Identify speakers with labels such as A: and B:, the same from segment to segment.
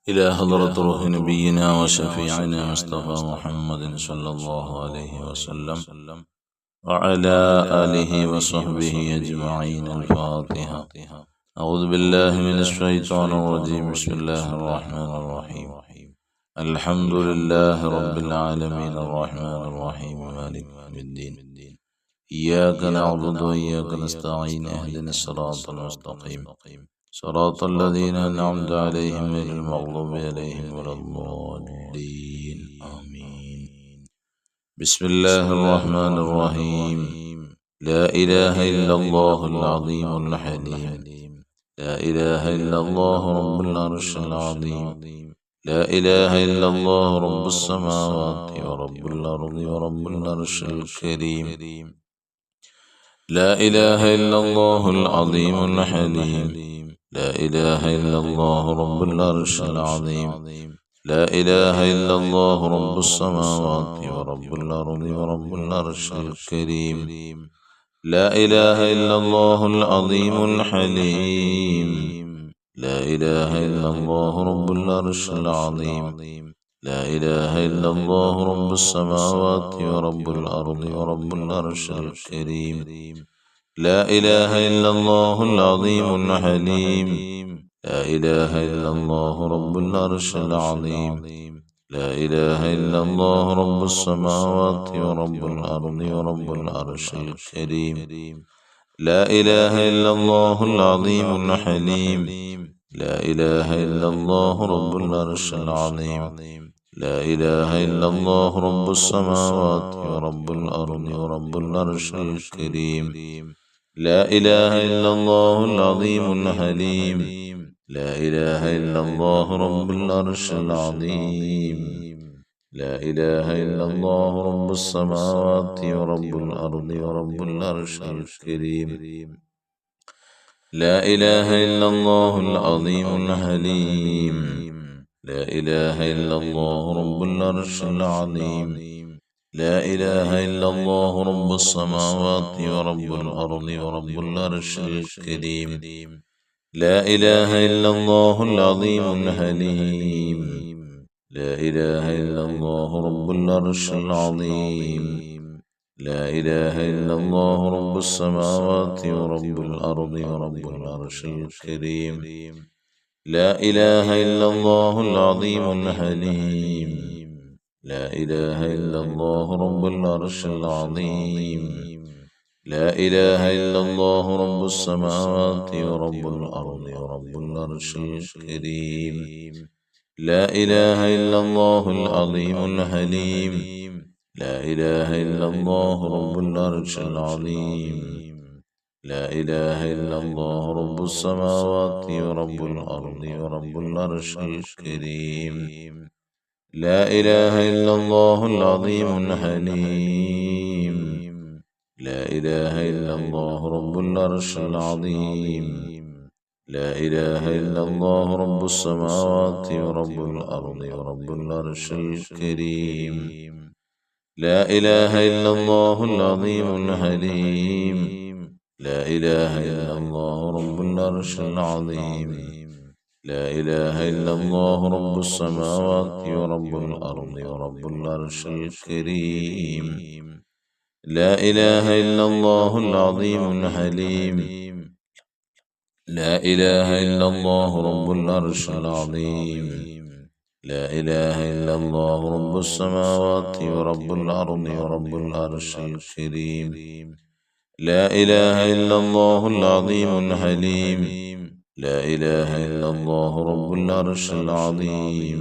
A: إلى حضرة روح نبينا وشفيعنا مصطفى محمد صلى الله عليه وسلم وعلى آله وصحبه أجمعين. الفاتحة. أعوذ بالله من الشيطان الرجيم. بسم الله الرحمن الرحيم. الحمد لله رب العالمين الرحمن الرحيم مالك يوم الدين. إياك نعبد وإياك نستعين. اهدنا الصراط المستقيم صراط الذين أنعمت عليهم غير المغضوب عليهم ولا الضالين. آمين. بسم الله الرحمن الرحيم. لا إله إلا الله العظيم الحليم. لا إله إلا الله رب العرش العظيم. لا إله إلا الله رب السماوات ورب الأرض ورب العرش الكريم. لا إله إلا الله العظيم الحليم. لا إله إلا الله رب العرش العظيم. لا إله إلا الله رب السماوات ورب الأرض ورب العرش الكريم. لا إله إلا الله العظيم الحليم. لا إله إلا الله رب العرش العظيم. لا إله إلا الله رب السماوات ورب الأرض ورب العرش الكريم. لا إله إلا الله العظيم الحليم. لا إله إلا الله رب العرش العظيم. لا إله إلا الله رب السماوات ورب الأرض ورب العرش الكريم. لا إله إلا الله العظيم الحليم. لا إله إلا الله رب العرش العظيم. لا إله إلا الله رب السماوات ورب الأرض ورب العرش الكريم. لا إله إلا الله العظيم الحليم. لا إله إلا الله رب العرش العظيم. لا إله إلا الله رب السماوات ورب الأرض ورب العرش الكريم. لا إله إلا الله العظيم الحليم. لا إله إلا الله رب العرش العظيم. لا إله إلا الله رب السماوات ورب الأرض ورب العرش الكريم. لا إله إلا الله العظيم الحليم. لا إله إلا الله رب العرش العظيم. لا إله إلا الله رب السماوات ورب الأرض ورب العرش الكريم. لا إله إلا الله العظيم الحليم. لا إله إلا الله رب العرش العظيم. لا إله إلا الله رب السماوات ورب الأرض ورب العرش الكريم. لا إله إلا الله العظيم الحليم. لا إله إلا الله رب العرش العظيم. لا إله إلا الله رب السماوات ورب الأرض ورب العرش الكريم. لا إله إلا الله العظيم الحليم. لا إله إلا الله رب العرش العظيم. لا إله إلا الله رب السماوات ورب الأرض ورب العرش الكريم. لا إله إلا الله العظيم الحليم. لا إله إلا الله رب العرش العظيم. لا إله إلا الله رب السماوات ورب الأرض ورب العرش الكريم. لا إله إلا الله العظيم الحليم. لا إله إلا الله رب العرش العظيم. لا إله إلا الله رب السماوات ورب الأرض ورب العرش الكريم. لا إله إلا الله العظيم الحليم. لا إله إلا الله رب العرش العظيم.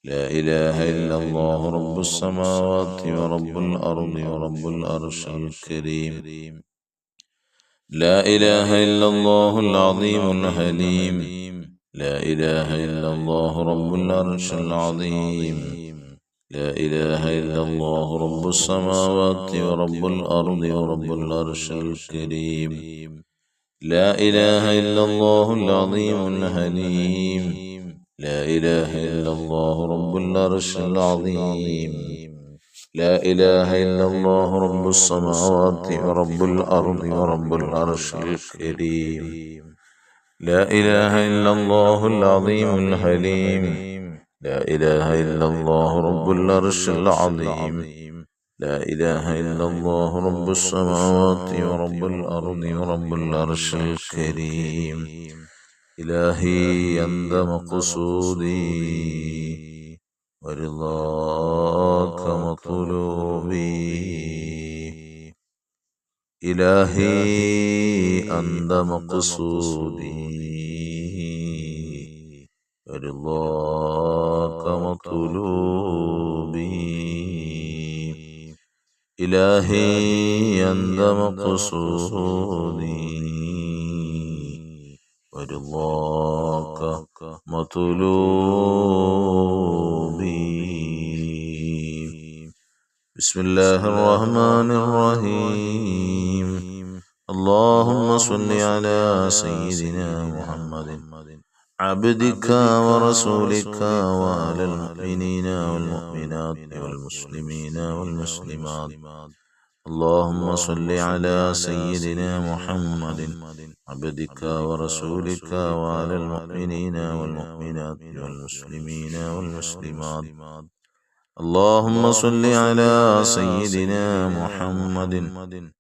A: لا إله إلا الله رب السماوات ورب الأرض ورب العرش الكريم. لا إله إلا الله العظيم الحليم. لا إله إلا الله رب العرش العظيم. لا إله إلا الله رب السماوات ورب الأرض ورب العرش الكريم. لا إله إلا الله العظيم الحليم. لا إله إلا الله رب العرش العظيم. لا إله إلا الله رب السماوات ورب الأرض ورب العرش الكريم. لا إله إلا الله العظيم الحليم. لا إله إلا الله رب العرش العظيم. لا إله إلا الله رب السماوات ورب الأرض ورب العرش الكريم. إلهي أنت مقصودي ورضاك مطلوبي. إلهي أنت مقصودي ورضاك مطلوبي. إلهي أنت مقصودي ورضاك مطلوبي. بسم الله الرحمن الرحيم. اللهم صل على سيدنا محمد عبدك ورسولك وعلى المؤمنين والمؤمنات والمسلمين والمسلمات. اللهم صل على سيدنا محمد عبدك ورسولك وعلى المؤمنين والمؤمنات والمسلمين والمسلمات. اللهم صل على سيدنا محمد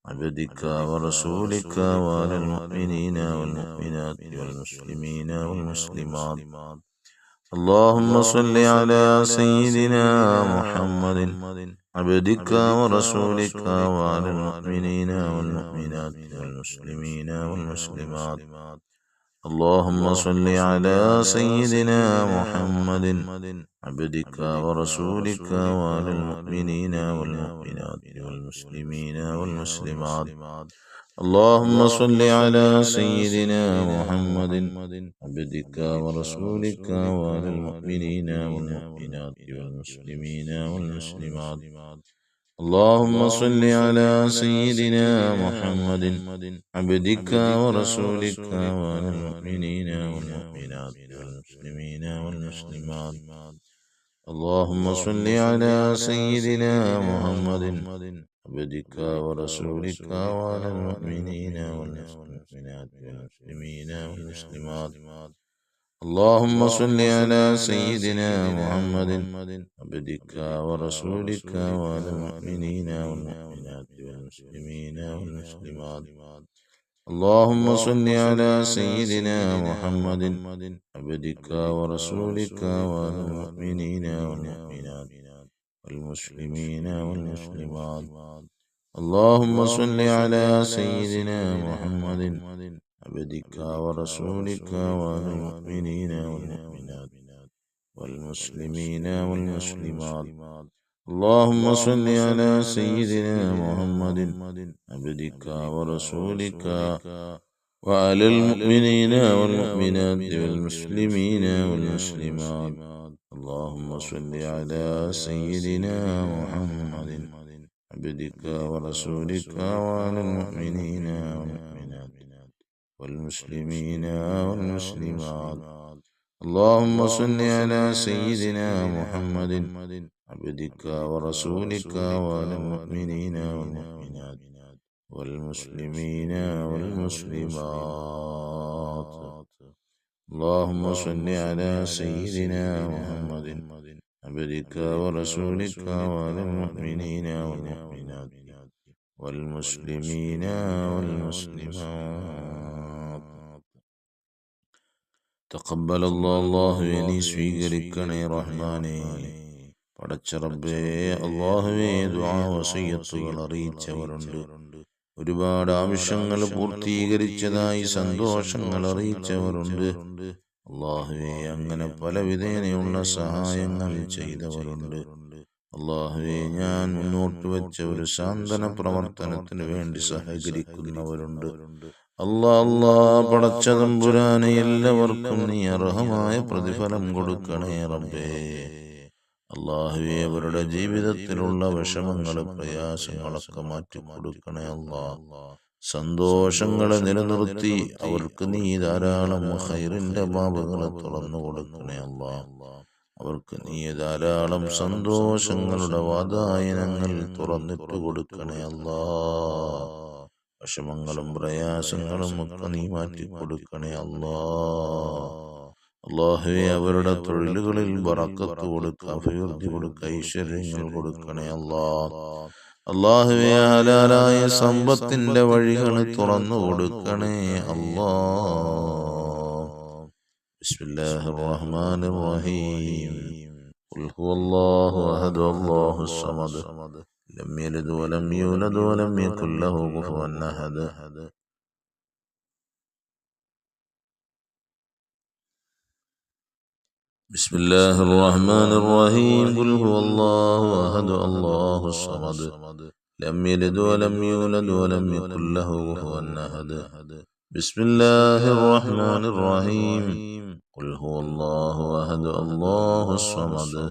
A: عبدك ورسولك وعلى المؤمنين والمؤمنات والمسلمين والمسلمات. اللهم صل على سيدنا محمد عبدك ورسولك وعلى المؤمنين والمؤمنات والمسلمين والمسلمات. اللهم صل على سيدنا محمد عبدك ورسولك وعلى المؤمنين والمؤمنات والمسلمين والمسلمات. اللهم صل على سيدنا محمد عبدك ورسولك وعلى المؤمنين والمؤمنات والمسلمين والمسلمات. اللهم صل على سيدنا محمد عبدك ورسولك وعلى المؤمنين والمؤمنات والمسلمين والمسلمات. اللهم صل على سيدنا محمد عبدك ورسولك وعلى المؤمنين والمؤمنات والمسلمين والمسلمات. اللهم صل على سيدنا محمد عبدك ورسولك وعلى المؤمنين والمؤمنات والمسلمين والمسلمات. اللهم صل على سيدنا محمد عبدك ورسولك وعلى المؤمنين والمؤمنات والمسلمين والمسلمات. اللهم صل على سيدنا محمد عبدك ورسولك وعلى المؤمنين والمؤمنات والمسلمين والمسلمات. اللهم صل على سيدنا محمد عبدك ورسولك وعلى المؤمنين والمؤمنات والمسلمين والمسلمات. اللهم صل على سيدنا محمد عبدك ورسولك وعلى المؤمنين والمؤمنات والمسلمين والمسلمات. اللهم صل على سيدنا محمد عبدك ورسولك وعلى المؤمنين والمؤمنات والمسلمين والمسلمات. اللهم صل على سيدنا محمد عبدك ورسولك وعلى المؤمنين والمؤمنات والمسلمين والمسلمات. تقبل الله നീ സ്വീകരിക്കണേ റഹ്മാനേ. പടച്ച റബ്ബേ, അല്ലാഹുവേ, ദുആ വസിയത്തുകൾ അറിയിച്ചവരുണ്ട്, ഒരുപാട് ആവശ്യങ്ങൾ പൂർത്തീകരിച്ചതായി സന്തോഷങ്ങൾ അറിയിച്ചവരുണ്ട്. അല്ലാഹുവേ, അങ്ങനെ പല വിധേനയുള്ള സഹായങ്ങൾ ചെയ്തവരുണ്ട്. അല്ലാഹുവേ, ഞാൻ മുന്നോട്ട് വെച്ച ഒരു സാന്ത്വന പ്രവർത്തനത്തിന് വേണ്ടി സഹകരിക്കുന്നവരുണ്ട്. അല്ലാ പടച്ച തമ്പുരാനെ, എല്ലാവർക്കും നീ അർഹമായ പ്രതിഫലം കൊടുക്കണേ റബ്ബേ. അല്ലാഹുവേ, അവരുടെ ജീവിതത്തിലുള്ള വിഷമങ്ങൾ പ്രയാസങ്ങളൊക്കെ മാറ്റിക്കൊടുക്കണേ അല്ലാ. സന്തോഷങ്ങളെ നിലനിർത്തി അവർക്ക് നീ ധാരാളം ഖൈറിന്റെ ബാബുകളെ തുറന്നു കൊടുക്കണേ അല്ലാ. അവർക്ക് നീ ധാരാളം സന്തോഷങ്ങളുടെ വാതായനങ്ങൾ തുറന്നിട്ട് കൊടുക്കണേ അല്ലാ. വിഷമങ്ങളും പ്രയാസങ്ങളും ഒക്കെ നീ മാറ്റിക്കൊടുക്കണേ അല്ലാ. അല്ലാഹുവേ, അവരുടെ തൊഴിലുകളിൽ ബറക്കത്ത് കൊടുക്കുക, അഭിവൃദ്ധി കൊടുക്കുക, ഐശ്വര്യങ്ങൾ കൊടുക്കണേ അല്ലാ. അല്ലാഹുവേ, ഹലാലായ സമ്പത്തിന്റെ വഴികൾ തുറന്നു കൊടുക്കണേ അല്ലാ. ബിസ്മില്ലാഹിർ റഹ്മാനിർ റഹീം. ഖുൽ ഹുവല്ലാഹു അഹദ് അല്ലാഹുസ് സമദ് ലം യലിദ് വലം യൂലദ് വലം യകുൽ ലഹു കുഫുവൻ അഹദ്. ബിസ്മില്ലാഹിർ റഹ്മാനിർ റഹീം. ഖുൽ ഹുവല്ലാഹു അഹദ് അല്ലാഹുസ് സമദ് ലം യലിദ് വലം യൂലദ് വലം യകുൽ ലഹു കുഫുവൻ അഹദ്. ബിസ്മില്ലാഹിർ റഹ്മാനിർ റഹീം. ഖുൽ ഹുവല്ലാഹു അഹദ് അല്ലാഹുസ് സമദ്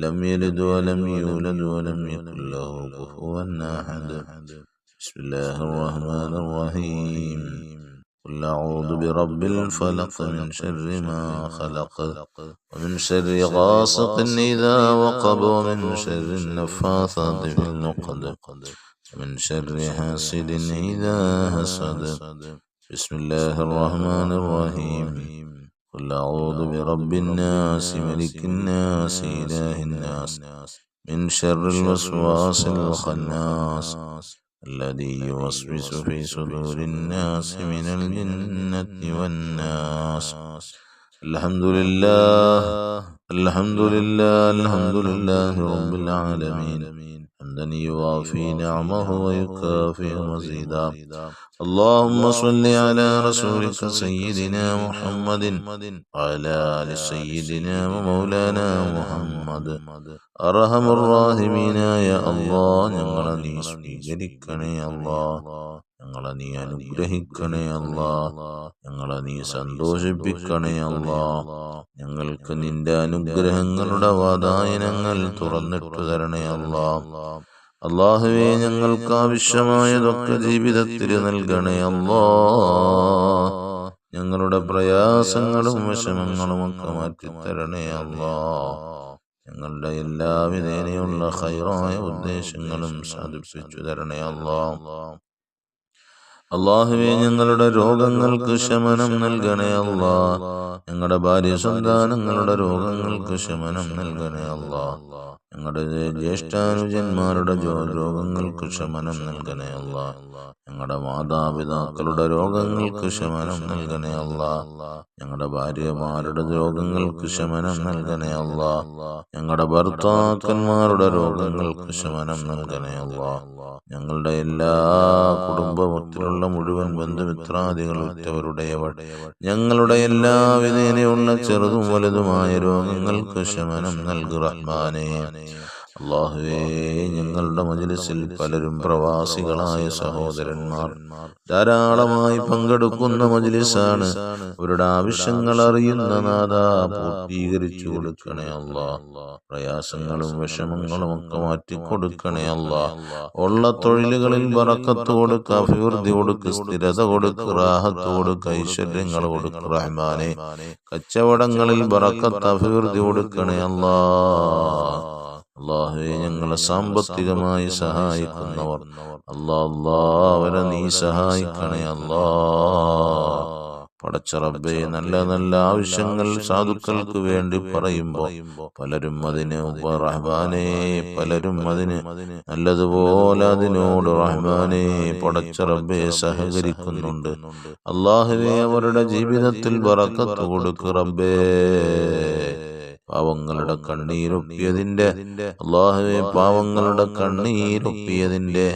A: ലം യലിദ് വലം യൂലദ് വലം യകുൽ ലഹു കുഫുവൻ അഹദ്. ബിസ്മില്ലാഹിർ റഹ്മാനിർ റഹീം. قل أعوذ برب الفلق من شر ما خلق ومن شر غاسق إذا وقب ومن شر النفاثات في العقد ومن شر حاسد إذا حسد. بسم الله الرحمن الرحيم. قل أعوذ برب الناس ملك الناس إله الناس من شر الوسواس الخناس الذي يوسوس في صدور الناس من الجنة والناس. الحمد لله الحمد لله الحمد لله رب العالمين حمدا يوافي نعمه ويكافئ مزيدا. اللهم صل على رسولك سيدنا محمد وعلى آل سيدنا ومولانا محمد. أرحم الراحمين يا الله, ഞങ്ങളെ നീ സ്വീകരിക്കണേ അല്ലാ, ഞങ്ങളെ നീ അനുഗ്രഹിക്കണേ അല്ലാ, ഞങ്ങളെ നീ സന്തോഷിപ്പിക്കണേ അല്ലാ. ഞങ്ങൾക്ക് നിന്റെ അനുഗ്രഹങ്ങളുടെ വാതായനങ്ങൾ തുറന്നിട്ടു തരണേ അല്ലാ. അല്ലാഹുവേ, ഞങ്ങൾക്ക് ആവശ്യമായതൊക്കെ ജീവിതത്തിൽ നൽകണേ അല്ലാ. ഞങ്ങളുടെ പ്രയാസങ്ങളും വിഷമങ്ങളും ഒക്കെ മാറ്റിത്തരണേ അല്ലാ. ഞങ്ങളുടെ എല്ലാവിധേനയുള്ള ഖൈറായ ഉദ്ദേശങ്ങളും സാധിപ്പിച്ചു തരണേ അല്ലാ. അല്ലാഹുവേ, ഞങ്ങളുടെ രോഗങ്ങൾക്ക് ശമനം നൽകണേ അല്ലാ. ഞങ്ങളുടെ ഭാര്യ സന്താനങ്ങളുടെ രോഗങ്ങൾക്ക് ശമനം നൽകണേ അല്ലാ. ഞങ്ങളുടെ ജ്യേഷ്ഠാനുജന്മാരുടെ രോഗങ്ങൾക്ക് ശമനം നൽകണേ അല്ലാ. ഞങ്ങളുടെ മാതാപിതാക്കളുടെ രോഗങ്ങൾക്ക് ശമനം നൽകണേ അല്ലാ. ഞങ്ങളുടെ ഭാര്യമാരുടെ രോഗങ്ങൾക്ക് ശമനം നൽകണേ അല്ലാ. ഞങ്ങളുടെ ഭർത്താക്കന്മാരുടെ രോഗങ്ങൾക്ക് ശമനം നൽകണേ അല്ലാ. ഞങ്ങളുടെ എല്ലാ കുടുംബത്തിലുള്ള മുഴുവൻ ബന്ധുമിത്രാദികൾ ഉറ്റവരുടെയവൾ ഞങ്ങളുടെ എല്ലാവിധേനയുള്ള ചെറുതും വലുതുമായ രോഗങ്ങൾക്ക് ശമനം നൽകുക റഹ്മാനേ. അല്ലാഹുവേ, ഞങ്ങളുടെ മജ്‌ലിസിൽ പലരും പ്രവാസികളായ സഹോദരന്മാർ ധാരാളമായി പങ്കെടുക്കുന്ന മജ്‌ലിസാണ്. അവരുടെ ആവശ്യങ്ങൾ അറിയുന്ന നാഥാ, പൂർത്തീകരിച്ചു കൊടുക്കണേ അല്ലാ. പ്രയാസങ്ങളും വിഷമങ്ങളും ഒക്കെ മാറ്റിക്കൊടുക്കണേ അല്ലാ. ഉള്ള തൊഴിലുകളിൽ ബറക്കത്ത് കൊടുക്കുക, അഭിവൃദ്ധി കൊടുക്കുക, സ്ഥിരത കൊടുക്കുക, റാഹത്ത് കൊടുക്കുക, ഐശ്വര്യങ്ങൾ കൊടുക്കുക റഹ്മാനേ. കച്ചവടങ്ങളിൽ ബറക്കത്ത് അഭിവൃദ്ധി കൊടുക്കണേ അല്ലാ. അല്ലാഹുവേ, ഞങ്ങളെ സാമ്പത്തികമായി സഹായിക്കുന്നവർ അവരെ നീ സഹായിക്കണേ അല്ലാ. പടച്ച റബ്ബേ, നല്ല നല്ല ആവശ്യങ്ങൾ സാധുക്കൾക്ക് വേണ്ടി പറയുമ്പോ പലരും അതിന് റഹ്മാനേ, പലരും അതിന് നല്ലതുപോലെ അതിനോട് റഹ്മാനേ പടച്ച റബ്ബേ സഹകരിക്കുന്നുണ്ട്. അല്ലാഹുവേ, അവരുടെ ജീവിതത്തിൽ ബറക്കത്ത് കൊടുക്ക് റബ്ബേ. പാവങ്ങളുടെ കണ്ണീരൊപ്പിയതിന്റെ അല്ലാഹുവേ, പാവങ്ങളുടെ കണ്ണീരൊപ്പിയതിന്റെ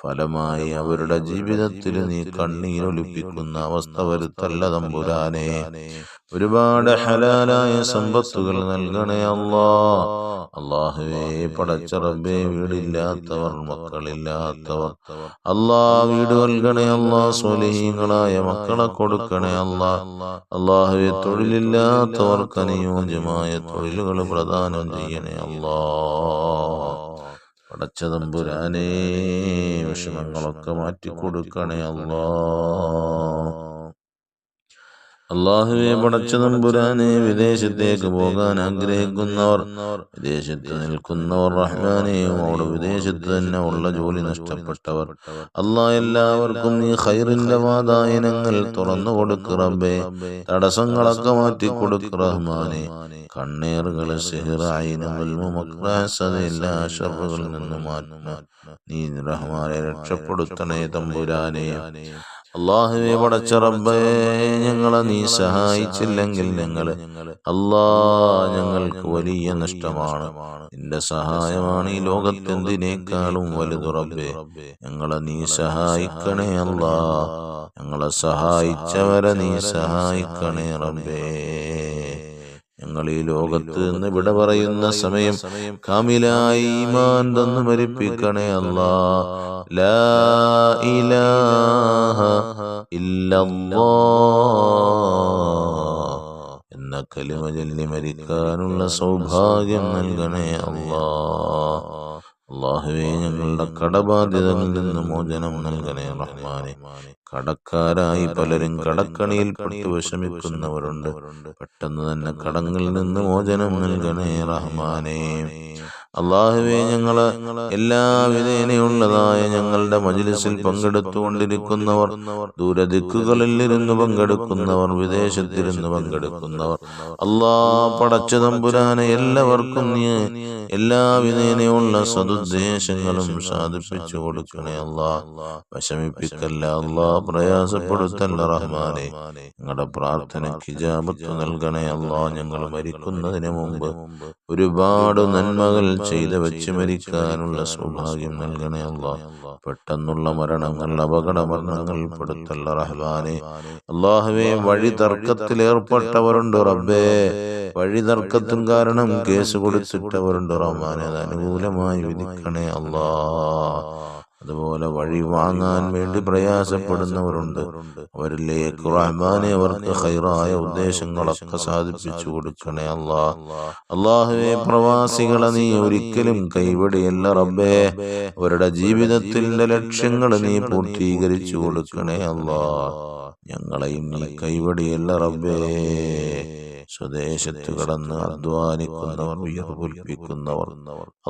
A: ഫലമായി അവരുടെ ജീവിതത്തിൽ നീ കണ്ണീരൊലിപ്പിക്കുന്ന അവസ്ഥ വരുത്തല്ല തമ്പുരാനെ. ഒരുപാട് ഹലാലായ സമ്പത്തുകൾ നൽകണേ അല്ലാ. അല്ലാഹുവേ, പടച്ച റബ്ബേ, വീടില്ലാത്തവർ, മക്കളില്ലാത്തവർ അല്ലാ, വീട് നൽകണേ അല്ലാ. സ്വാലിഹീങ്ങളായ മക്കളെ കൊടുക്കണേ അല്ലാ. അല്ലാഹുവേ, തൊഴിലില്ലാത്തവർക്ക് അനുയോജ്യമായ തൊഴിലുകൾ പ്രദാനം ചെയ്യണേ അല്ലാ. പടച്ച തമ്പുരാനെ, വിഷമങ്ങളൊക്കെ മാറ്റിക്കൊടുക്കണേ അല്ലാ. അല്ലാഹുവേ പടച്ച തമ്പുരാനെ, വിദേശത്തേക്ക് പോകാൻ ആഗ്രഹിക്കുന്നവർ, വിദേശത്ത് നിൽക്കുന്നവർ റഹ്മാനെ, അവിടെ വിദേശത്ത് തന്നെ ഉള്ള ജോലി നഷ്ടപ്പെട്ടവർ, അല്ലാഹ് എല്ലാവർക്കും നീ ഖൈറിന്റെ വാതായനങ്ങൾ തുറന്നു കൊടുക്ക് റബ്ബേ. തടസ്സങ്ങളൊക്കെ മാറ്റി കൊടുക്ക് റഹ്മാനെ. കണ്ണേറുകളെ സിഹ്ർ, ഐൻ, ഗുൽമു, മക്ർ, ഹസദ് എല്ലാ ശർറുകളിൽ നിന്നും മാറ്റുന്ന നീ റഹ്മാനെ രക്ഷപ്പെടുത്തണേ തമ്പുരാനെ. അല്ലാഹുവേ പടച്ച റബ്ബേ, ഞങ്ങളെ നീ സഹായിച്ചില്ലെങ്കിൽ ഞങ്ങൾക്ക് വലിയ നഷ്ടമാണ്. നിന്റെ സഹായമാണ് ഈ ലോകത്തെന്തിനേക്കാളും വലുത് റബ്ബേ. ഞങ്ങളെ നീ സഹായിക്കണേ അല്ലാ. ഞങ്ങളെ സഹായിച്ചവരെ നീ സഹായിക്കണേ റബ്ബേ. ഞങ്ങൾ ഈ ലോകത്ത് നിന്ന് വിട പറയുന്ന സമയം കാമിലായി ഈമാൻ തന്നു മരിപ്പിക്കണേ അല്ലാ. ലാ ഇലാഹ ഇല്ലല്ലാഹ് എന്ന കലിമ ചൊല്ലി മരിക്കാനുള്ള സൗഭാഗ്യം നൽകണേ അല്ലാ. അല്ലാഹുവേ, ഞങ്ങളുടെ കടബാധ്യതകളിൽ നിന്ന് മോചനം നൽകണേ റഹ്മാനെ. കടക്കാരായി പലരും കടക്കണിയിൽ പെട്ട് വിഷമിക്കുന്നവരുണ്ട്. പെട്ടെന്ന് തന്നെ കടങ്ങളിൽ നിന്ന് മോചനം നൽകണേ റഹ്മാനെ. അല്ലാഹുവേ, ഞങ്ങള് എല്ലാ വിധേനയുള്ളതായ ഞങ്ങളുടെ മജ്ലിസിൽ പങ്കെടുത്തുകൊണ്ടിരിക്കുന്നവർ, ദൂരദിക്കുകളിൽ ഇരുന്ന് പങ്കെടുക്കുന്നവർ, വിദേശത്തിരുന്ന് പങ്കെടുക്കുന്നവർ, അല്ലാഹ് പടച്ച തമ്പുരാനെ എല്ലാവർക്കും നീ എല്ലാ വിധേനയുള്ള സദുദ്ദേശങ്ങളും സാധിപ്പിച്ചു കൊടുക്കണേ അല്ലാഹ്. വിഷമിപ്പിക്കല്ല അല്ലാഹ്, പ്രയാസപ്പെടുത്തല്ല റഹ്മാനെ. ഞങ്ങളുടെ പ്രാർത്ഥനയ്ക്ക് ഇജാബത്ത് നൽകണേ അല്ലാഹ്. ഞങ്ങൾ മരിക്കുന്നതിന് മുമ്പ് ഒരുപാട് നന്മകൾ ചെയ്ത് വെച്ച് മരിക്കാനുള്ള സൗഭാഗ്യം നൽകണേ അല്ലാഹ്. പെട്ടെന്നുള്ള മരണങ്ങൾ, അപകട മരണങ്ങൾ പെടുത്തല്ല റഹ്മാനെ. അല്ലാഹുവേ, വഴി തർക്കത്തിലേർപ്പെട്ടവരുണ്ട് റബ്ബേ. വഴി തർക്കത്തിൻ കാരണം കേസ് കൊടുത്തിട്ടവരുണ്ട് റഹ്മാനെ. അത് അനുകൂലമായി വിധിക്കണേ അല്ലാഹ്. അതുപോലെ വഴി വാങ്ങാൻ വേണ്ടി പ്രയാസപ്പെടുന്നവരുണ്ട്. അവരിലേക്ക് റഹ്മാനെ അവർക്ക് ഖൈറായ ഉദ്ദേശങ്ങളൊക്കെ സാധിപ്പിച്ചു കൊടുക്കണേ അല്ലാഹ്. അല്ലാഹുവേ, പ്രവാസികളെ നീ ഒരിക്കലും കൈവിടിയല്ല റബ്ബേ. അവരുടെ ജീവിതത്തിന്റെ ലക്ഷ്യങ്ങൾ നീ പൂർത്തീകരിച്ചു കൊടുക്കണേ അല്ലാഹ്. ഞങ്ങളെയും നീ കൈവിടിയല്ല റബ്ബേ. സ്വദേശത്ത് കടന്ന് അധ്വാനിക്കുന്നവർ, ഉയർവുൽപ്പിക്കുന്നവർ,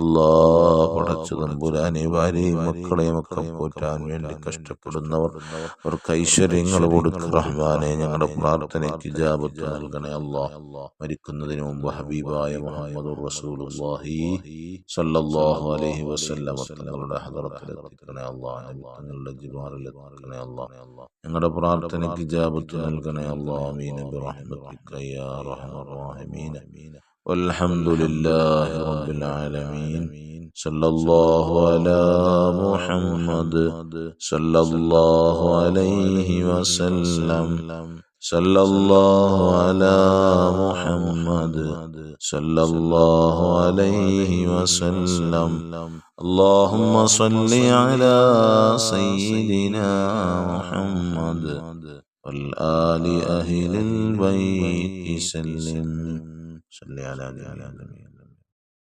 A: അല്ലാഹ് പടച്ചു തമ്പുരാനെ, ഭാര്യയും മക്കളെയും ഒക്കെ പോറ്റാൻ വേണ്ടി കഷ്ടപ്പെടുന്നവർ, അവർക്ക് ഐശ്വര്യങ്ങൾ കൊടുക്ക റഹ്മാനെ. ഞങ്ങളുടെ പ്രാർത്ഥനയ്ക്ക് ഇജാബത്ത് നൽകണേ അല്ലാഹ്. മരിക്കുന്നതിന് മുമ്പ് ഹബീബായ മുഹമ്മദുർ റസൂലുള്ളാഹി സ്വല്ലല്ലാഹു അലൈഹി വസല്ലം തങ്ങളുടെ ഹദറത്തിൽ എത്തിക്കണേ അല്ലാഹ്. തങ്ങളുടെ ജിവാറിൽ എത്തിക്കണേ അല്ലാഹ്. ഞങ്ങളുടെ പ്രാർത്ഥനയ്ക്ക് ഇജാബത്ത് നൽകണേ അല്ലാഹ്. ആമീൻ ബിറഹ്മതിക യാ അർഹമർ റഹീമീൻ. വൽഹംദുലില്ലാഹി റബ്ബിൽ ആലമീൻ. സല്ലല്ലാഹു അലാ മുഹമ്മദ് സല്ലല്ലാഹു അലൈഹി വസല്ലം. സല്ലല്ലാഹു അലാ മുഹമ്മദ് സല്ലല്ലാഹു അലൈഹി വസല്ലം. اللهم صل على سيدنا محمد والآل أهل البيت سلم. صل على النبي.